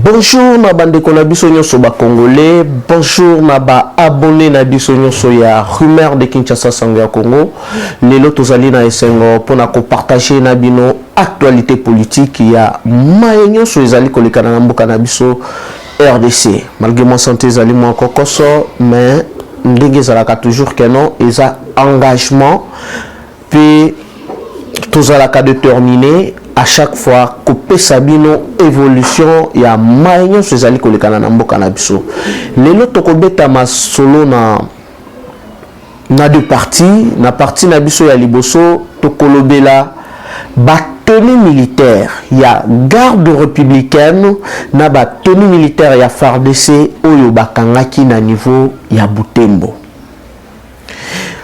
Bonjour na bandeko na biso nyonso ba Congolais, bonjour na ba abonné na biso nyonso ya Rumeur de Kinshasa sango ya Congo. Lelo tozali na esengo pona ko partager na bino actualité politique ya maye nyonso ezali kolekana na mboka na biso RDC. Malgré mon santé ezali mo kokoso, mais ndenge ezalaka toujours que non eza engagement puis tozalaka déterminé à chaque fois couper sabino évolution ya maïnyo sezali kolekana na mboka na biso. Lelo tokobeta masolo na deux parties, na partie na biso ya liboso tokolobela ba tenue militaire ya garde républicaine na ba tenue militaire ya FARDC oyo bakangaki na niveau ya Butembo.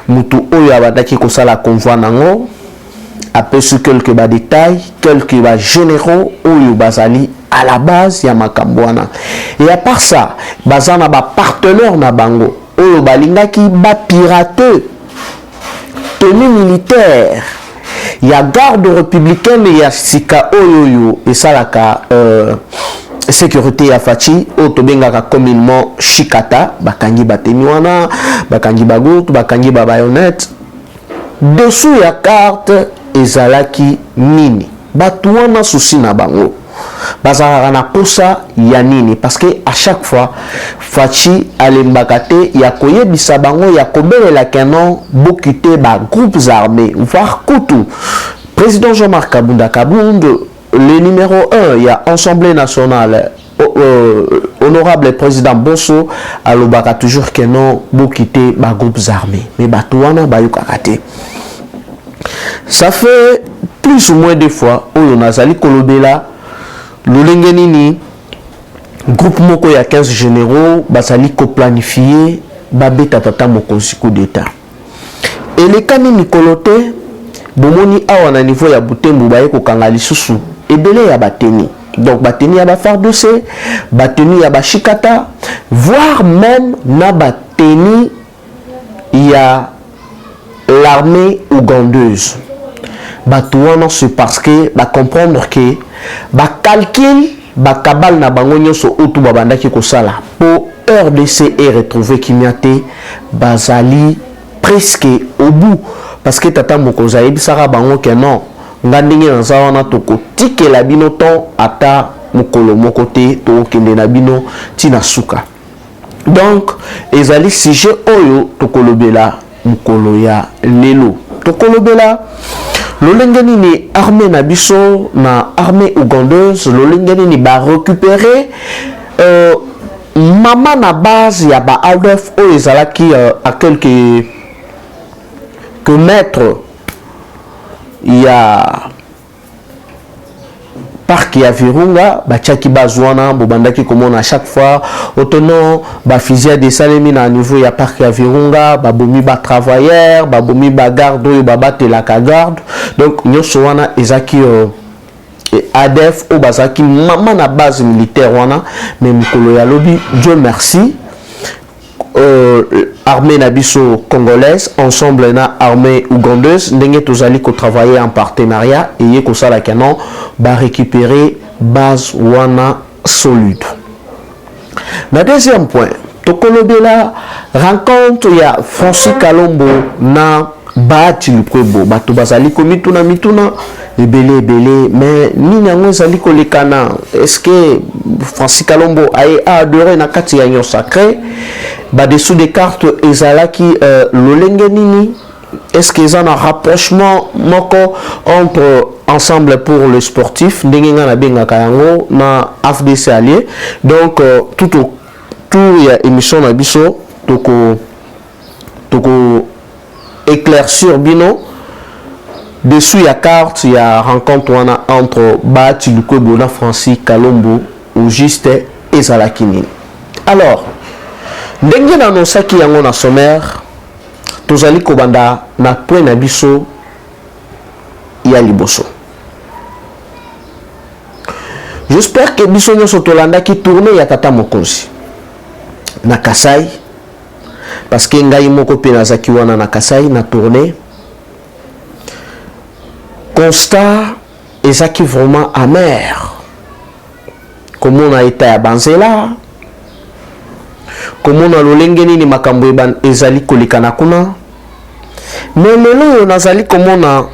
Mutu oyo abadaki kosala convoi nango aperçu quelques détails, quelques généraux ou bazali à la base ya makambwana. Et à part ça, bazana ba partenaire na bango ou balingaki ba pirater tenue militaire ya garde républicaine ya sika oyoyo et salaka sécurité ya fachi otobengaka communément Chikata bakangi batenywana bakangi bagout bakangi ba bayonet dessous ya carte ezalaki nini batu wana souci na bango bazalaka na posa ya nini parce que à chaque fois fachi alembaka te ya koyebisa bango ya kobelela kenon bokite ba groupes armés voire kutu président Jean-Marc Kabunda Kabund le numéro 1 ya Assemblée nationale honorable président Bosso alobaka toujours kenon bokite ba groupes armés mais batu wana bayokaka te. Ça fait plus ou moins 2 fois où on a sali kolobela l'olengenini groupe moko ya 15 généraux basali ko planifier babeta tata mokonzi coup d'état. Et les kani mikolote bomoni awa na niveau ya Butembo baye ko kanga lisusu ebele ya bateni. Donc bateni ya ba FARDC, bateni ya ba Chikata, voire même na bateni ya l'armée ougandaise. Batouana c'est parce que ba comprendre que ba calcul ba kabal na bango nyonso otu babandaki kosala pour RDC et retrouver Kimiate bazali presque au bout parce que tata mokoza ebisaka bango que non ngandingi na zawana toko tikela bino ton ata mokolo mokote to kende na bino tina suka. Donc ezali sujet oyo tokolobela mukolo ya lelo tokolobela lolengeni ni armée na biso na armée ougandaise lolengeni ni ba récupérer mama na base ya ba Adolf o ezalaki à quelques mètres ya parc ya Virunga bachaki bazwana bobandaki komona à chaque fois autonom ba fusillade de salemi na niveau ya parc ya Virunga babomi ba travailleurs babomi ba garde oyo babatela ka garde donc nyoso wana ezaki ADF o bazaki mama na base militaire wana mais mukolo ya lobi Dieu merci armée na biso congolaise ensemble na armée ougandaise ndenge tozali ko travailler en partenariat et ko sala canon ba récupérer base wana solide. Na deuxième point tokolobela rencontre ya Francis Kalombo na Bahati Lukwebo bato bazali ko mituna ebele mais nini yango ezali kolekana est-ce que Francis Kalombo a adoré na kati ya nyo sacré ba dessous des cartes ezalaki lolenge nini est-ce que ça un rapprochement moko entre ensemble pour le sportif ndenge nga na bengaka yango na FDC allié donc tout ya émission na biso toko éclaircir bino dessous ya carte ya rencontre wana entre Bahati Lukwebo na Francis Kalombo ou juste ezalaki nini. Alors ndenge na nosaki yango na sommaire tozali kobanda na point na biso ya liboso. J'espère que biso nyonso tolandaki tourner ya tata mokonzi na Kasai parce que ngai moko pe nazaki wana na Kasai na tourner constat ezaki vraiment amer komona eta ya banzela, komona lolenge nini makambo ezali kolekana kuna. Mais lelo yo nazali komona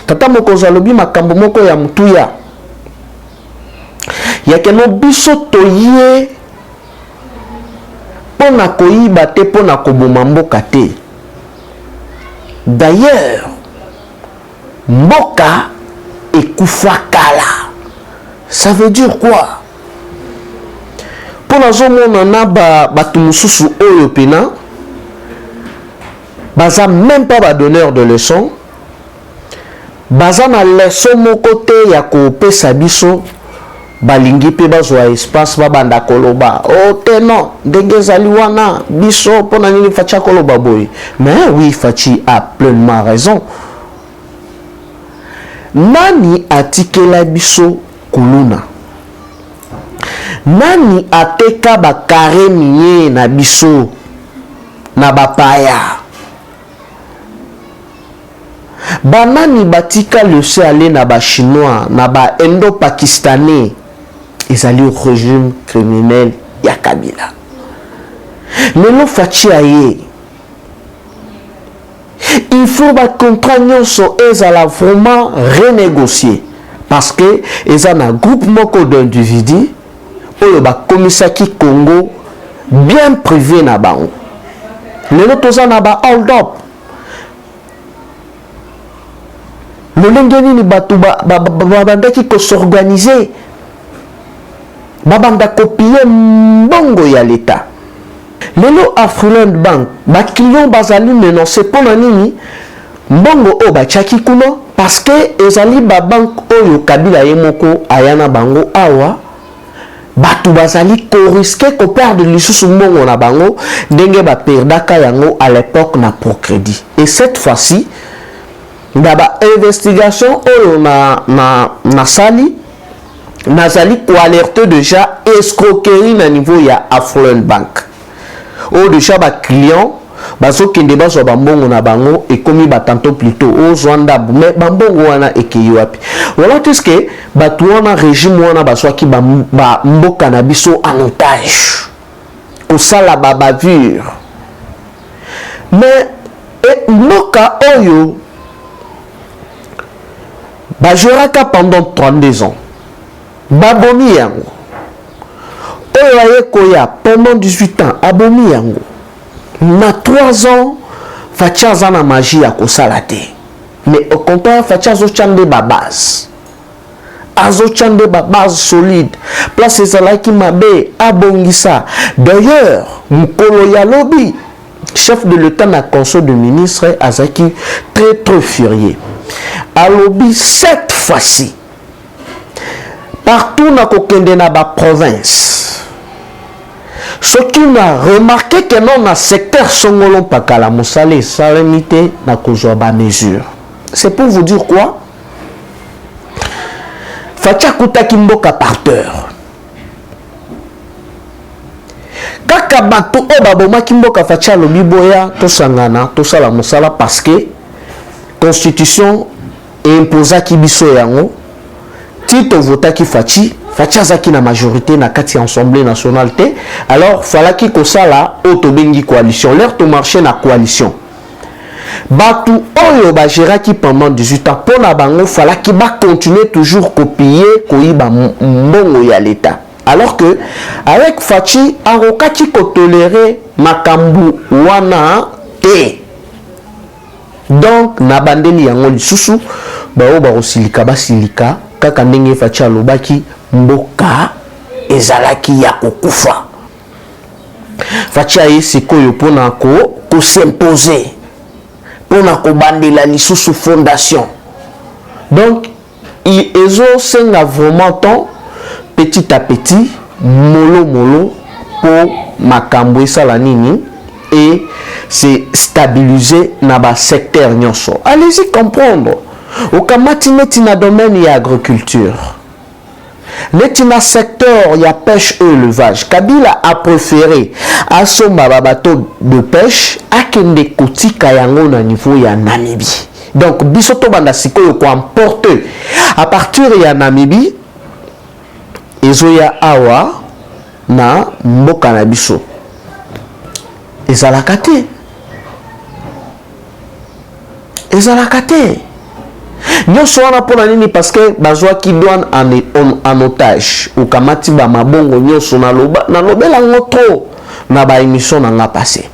tata mokonzi alobi makambo moko ya mutuya yakeno biso toye pona koyiba te pona koboma mboka te. D'ailleurs mboka ekufa kala. Ça veut dire quoi? Pona zomona na batu mususu oyo pena baza même pas ba donneur de leçon, baza na leçon moko te ya kopesa biso balingi pe bazwa espace babanda koloba o te non ndenge ezali wana biso pona nini fachi koloba boy. Mais oui, Fachi a pleinement raison. Nani atikela biso kuluna? Nani ateka bakare miye na biso na bapaya? Banani batika laisser aller na ba chinois na ba indo-pakistanais ezali au régime criminel ya Kabila. Lelo Fachi aye il faut ba contrat nyonso ezala vraiment renégocier parce que ezana groupe moko d'individus oyo ba komisaki Congo bien privé na bango. Lelo toza na ba hold up. Lolenge nini batu babandaki ko s'organiser babanda copier mbongo ya l'État. Lelo Afroland Bank ba client bazali menacé pona nini mbongo o ba chaki kuno parce que ezali ba bank oyo Kabila yemoko ayana bango awa batu bazali ko risquer ko perdre lisusu mbongo na bango ndenge ba perdaka yango à l'époque na Procrédit. Et cette fois-ci daba investigation oyo na sali nazali ko alerter déjà escroquerie na niveau ya Afroland Bank. O déjà ba client bazo kende bazo ba mbongo na bango et komi ba tanto plutôt o zwanda mais ba mbongo wana ekeyi wapi. Voilà tout ce que batu wana régime wana baso ki ba mboka na biso en otage. Ko sala ba bavure. Mais mboka oyo bajoraka pendant 32 ans. Babomi yango. Oyo ayekoya pendant 18 ans. Abomi yango. Na 3 ans, Fachi aza na magie ya kosala te. Mais au contraire, Fachi azo chande ba base. Azo chande ba base solide. Place ezalaki mabe abongisa. D'ailleurs, mukolo ya lobi, chef de l'État na conseil de ministre azaki très furieux. Alobi cette fois-ci partout na kokende na ba province ce qui m'a remarqué que non na secteur songolo pakala mosale salamité na kozwa ba mesure. C'est pour vous dire quoi? Fachi akutaki mboka par terre. Kaka bato o babomaki mboka Fachi alobi boya tosangana tosala mosala parce que constitution imposa ki biso yango tito votaki Fachi azaki na majorité na kati assemblée nationale te alors falaki kosala otobengi coalition l'air to marcher na coalition batu oyo ba géraki pendant 18 ans pona bango falaki ba continuer toujours copier koyiba mbongo ya l'État alors que avec Fachi arokaki ko tolérer makambu wana te. Donc na bandeli yango lisusu bao ba osilika basilika kaka ndenge Fachi alobaki mboka ezalaki ya kokufa. Fachi aye sikoyo pona ko s'imposer pona ko bandela lisusu fondation. Donc ezo senga vraiment temps petit à petit mollo pour makambo esala nini et c'est stabiliser na ba secteur nyonso. Allez-y comprendre. Au kamati neti na domaine ya agriculture. Neti na secteur ya pêche et élevage. Kabila a préféré asomba ba bateau de pêche akende kotika yango na niveau ya Namibie. Donc biso to banda sikoyo ko importer à partir ya Namibie ezoya awa na mboka na biso ezalaka te nyonso wana mpona nini parce que bazwaki douane en otage okamati bamabongo nyonso nalobela yango trop na baémission na nga passé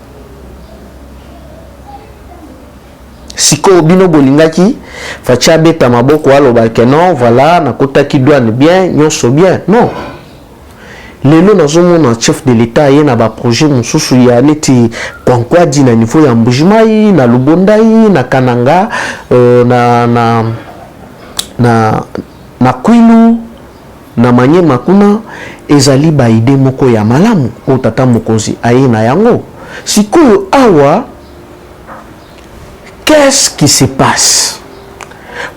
sikoyo bino bolingaki faci abeta maboko alobake non voilà nakotaki douane bien nyonso bien non lelo nazomona chef de l'état ye na baprojet mosusu ya neti kwankwadi na niveau ya mbujimai na lubondai na kananga na kwilu na manyema kuna ezali baide moko ya malamu o tata mokonzi aye na yango sikoyo awa qu'est-ce qui se passe?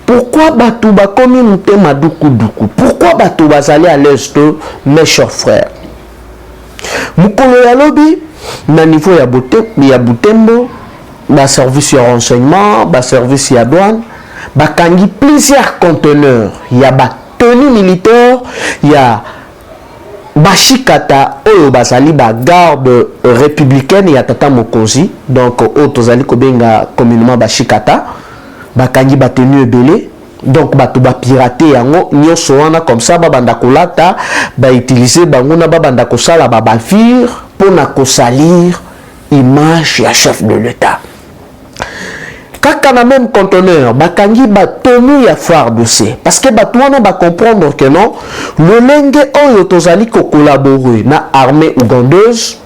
Pourquoi bato bakomi mutema duku? Pourquoi bato bazali à l'est, mes chers frères? Mukolo ya lobi na niveau ya Butembo, ba service ya renseignement, ba service ya douane, bakangi plusieurs conteneurs, ya ba tenue militaire, ya bashikata oyo bazali ba garde républicaine ya tata mokonzi, donc oyo tozali kobenga communément bashikata. Bakangi batenu ebele donc bato ba pirater yango nyonso wana comme ça babanda kolata ba utiliser bango na babanda kosala ba bavire pona kosalir image ya chef de l'état kaka na même conteneur bakangi batenu ya FARDC parce que bato wana ba comprendre que non lolenge oyo tozali ko collaborer na armée ougandaise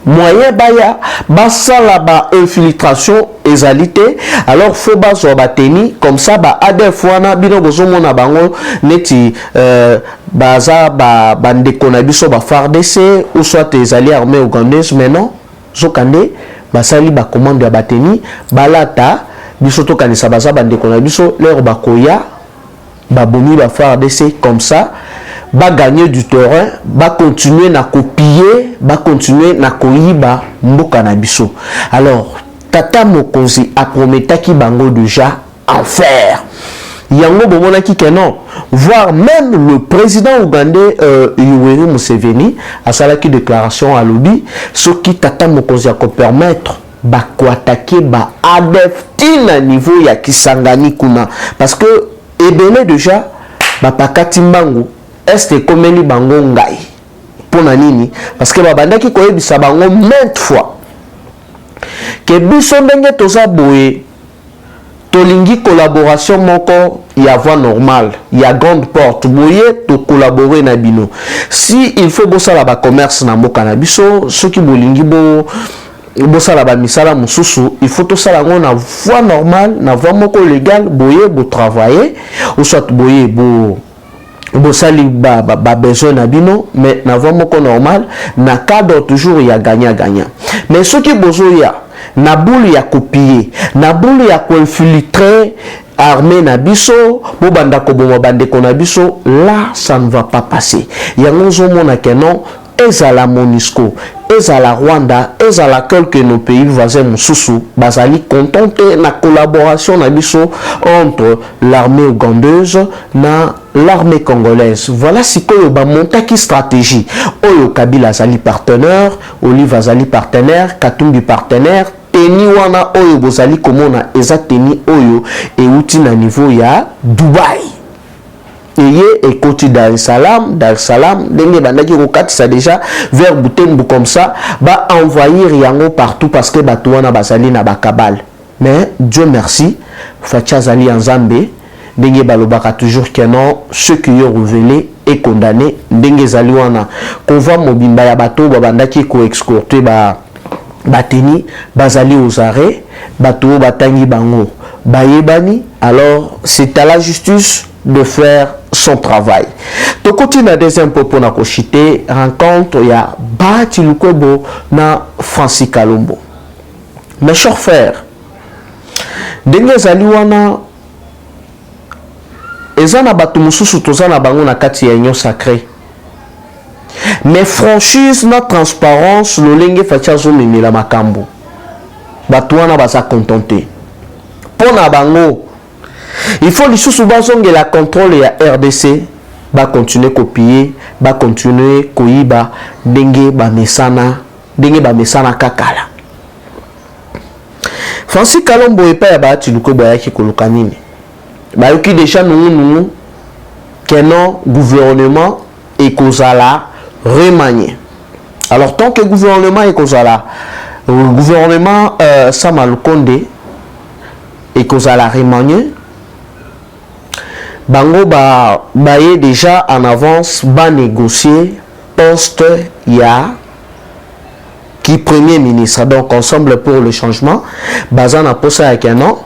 moyen baya basala ba infiltration ezalité alors faut bazo bateni comme ça ba ADF wana bino bozomona bango neti baza ba bandeko na biso ba FARDC ou soit ezali armée ougandaise mais non zokande basali ba commande ya bateni balata biso to kanisa baza bandeko na biso leur bakoya babomi ba FARDC comme ça ba gagner du terrain, ba continuer na copier, ba continuer na koyiba mboka na biso. Alors, tata mokonzi a prometaki bango déjà en faire. Yango bomonaki que non, voire même le président ougandais Yoweri Museveni a salaki déclaration à l'obi, ce qui tata mokonzi a ko permettre ba ko attaquer ba ADF tina niveau ya Kisangani kuna parce que ebele déjà ba pakati mbangu est komeli bango ngai pona nini parce que babandaki koyebisa bango maintes fois que biso ndenge toza boye tolingi collaboration moko ya voie normale ya grande porte boye to collaborer na bino si il faut bosala ba commerce na mboka na biso soki bolingi bosala ba misala mususu il faut tosala ngo na voie normale na voie moko légale boye bo travailler ou soit boye bo bosali ba besoin na bino mais na voie moko normal na cadre toujours ya gagnant mais ce qui bozoya na boule ya copier na boule ya ko infiltrer armée na biso bo banda ko boma bandeko na biso là ça ne va pas passer yango zo mona que non ezala MONUSCO ezala Rwanda ezala quelques nos pays voisins mususu bazali contenté na collaboration na biso entre l'armée ougandaise na l'armée congolaise. Voilà ce que ba montaki stratégie oyo Kabila azali partenaire, Olive azali partenaire, Katumbi partenaire, teni wana oyo bozali komona eza teni oyo euti na niveau ya Dubaï. Et côté Dar es Salaam, denge bandaki kokatisa déjà vers Butembo comme ça, ba envahir yango partout parce que bato wana bazali na bakabal. Mais Dieu merci, Facha zali Nzambe, denge balobaka toujours que non, ceux qui ont révélé est condamné, denge zali wana. Kova mobimba ya bato babandaki ko escorter ba bateni bazali aux arrêts, bato batangi bango. Bayebani, alors c'est à la justice de faire son travail. To continue à deuxième propos na kochité rencontre ya Bahati Lukwebo na Francis Kalombo. Mes chers frères, denge zali wana ezana batu mususu tozana bango na kati ya union sacrée. Mais franchise na transparence lolenge fachazo memela makambo. Batu wana baza contenté. Pona bango il faut lisusu bazonge la contrôle ya RDC ba continuer copier, ba continuer koyiba ndenge ba mesana kakala. Francis Kalombo epa ya Bahati Lukwebo yaki koluka nini? Ba yoki déjà nous que non gouvernement ekozala remanié. Alors tant que gouvernement ekozala gouvernement Sama Lukonde ekozala remanié, bango baye déjà en avance ba négocier poste ya qui premier ministre. Donc ensemble pour le changement bazana posa ya kenon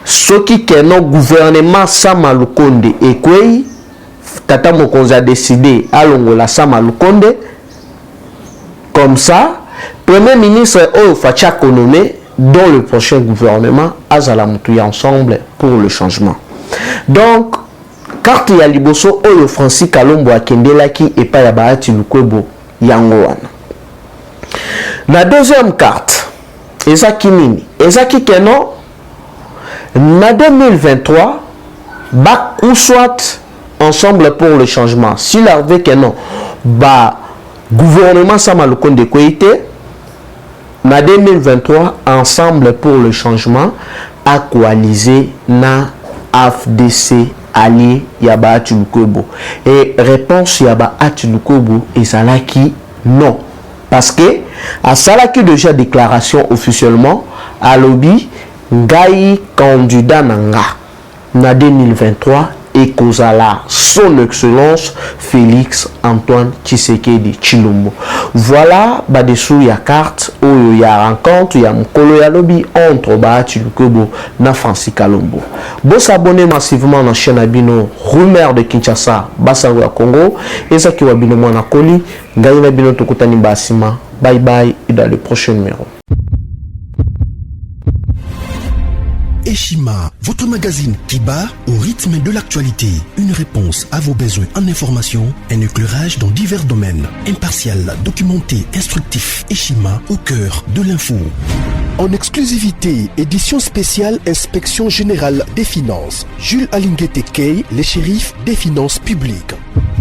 ce qui kenon gouvernement Sama Lukonde ekwei tata mokonzi a décidé alongola Sama Lukonde comme ça premier ministre Oyo Facha Konome dans le prochain gouvernement azala mutuya ensemble pour le changement. Donc carte ya liboso Oyo Francis Kalombo akendelaki epa ya Bahati Lukwebo yango wana. La deuxième carte ezaki nini? Ezaki keno na 2023 bac ou soit ensemble pour le changement. Si l'arvé keno ba gouvernement Sama Lukonde Koité na 2023 ensemble pour le changement a coalisé na AFDC allié ya Bahati Lukwebo. Et réponse ya Bahati Lukwebo ezalaki non. Parce que à salaki déjà déclaration officiellement à lobby ngai candidat nanga na 2023 et kozala son excellence Félix Antoine Tshisekedi Tshilombo. Voilà dessous ya carte oyo ya rencontre ya mukolo ya lobby entre Bahati Lukwebo na Francis Kalombo. Bo s'abonner massivement na chaîne abino Rumeur de Kinshasa basango ya Congo ezaki wa bino mwana koli ngai na bino tokutani basima. Bye bye et dans le prochain numéro. Eshima, votre magazine qui bat au rythme de l'actualité. Une réponse à vos besoins en information, un éclairage dans divers domaines. Impartial, documenté, instructif. Eshima au cœur de l'info. En exclusivité, édition spéciale Inspection Générale des Finances. Jules Alinguete Kay, les shérifs des finances publiques.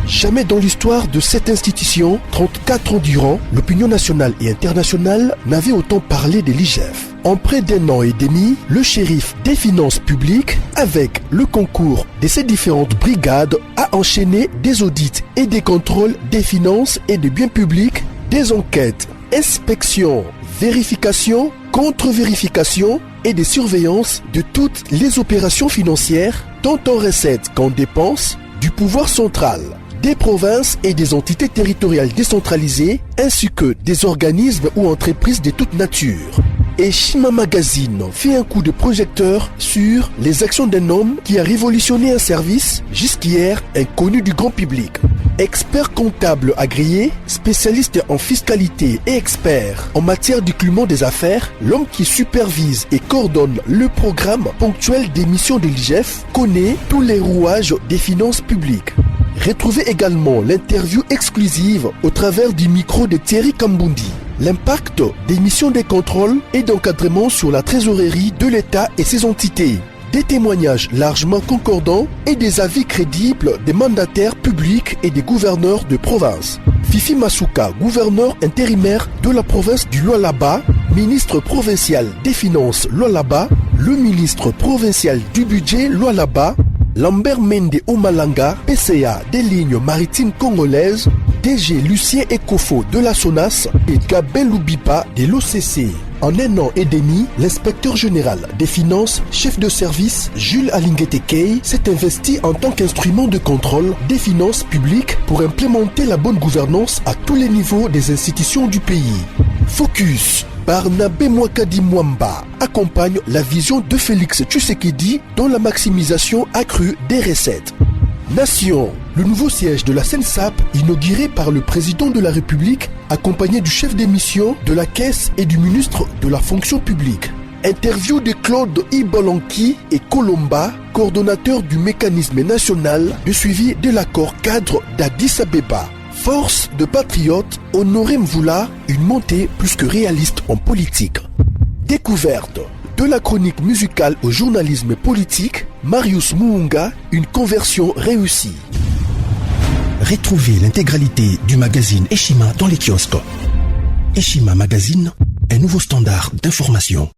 Jamais dans l'histoire de cette institution, 34 ans durant, l'opinion nationale et internationale n'avait autant parlé de l'IGF. En près d'un an et demi, le shérif des finances publiques, avec le concours de ses différentes brigades, a enchaîné des audits et des contrôles des finances et des biens publics, des enquêtes, inspections, vérifications, contre-vérifications et des surveillances de toutes les opérations financières, tant en recettes qu'en dépenses, du pouvoir central, des provinces et des entités territoriales décentralisées, ainsi que des organismes ou entreprises de toute nature. Et Shima Magazine fait un coup de projecteur sur les actions d'un homme qui a révolutionné un service jusqu'hier inconnu du grand public. Expert comptable agréé, spécialiste en fiscalité et expert en matière d'écoulement des affaires, l'homme qui supervise et coordonne le programme ponctuel des missions de l'IGF connaît tous les rouages des finances publiques. Retrouvez également l'interview exclusive au travers du micro de Thierry Kambundi. L'impact des missions de contrôle et d'encadrement sur la trésorerie de l'État et ses entités. Des témoignages largement concordants et des avis crédibles des mandataires publics et des gouverneurs de province. Fifi Masuka, gouverneur intérimaire de la province du Lualaba, ministre provincial des Finances Lualaba, le ministre provincial du Budget Lualaba, Lambert Mende Omalanga, PCA des lignes maritimes congolaises, DG Lucien Ekofo de la SONAS et Gabin Loubipa de l'OCC. En un an et demi, l'inspecteur général des finances, chef de service Jules Alinguete Kay, s'est investi en tant qu'instrument de contrôle des finances publiques pour implémenter la bonne gouvernance à tous les niveaux des institutions du pays. Focus. Barnabé Mwakadi Mwamba accompagne la vision de Félix Tshisekedi dans la maximisation accrue des recettes. Nation, le nouveau siège de la SENSAP inauguré par le président de la République accompagné du chef des missions de la Caisse et du ministre de la Fonction publique. Interview de Claude Ibolanki et Colomba, coordonnateur du mécanisme national de suivi de l'accord cadre d'Addis Abeba. Force de patriotes, Honoré Mvula, une montée plus que réaliste en politique. Découverte. De la chronique musicale au journalisme politique, Marius Muunga, une conversion réussie. Retrouvez l'intégralité du magazine Eshima dans les kiosques. Eshima Magazine, un nouveau standard d'information.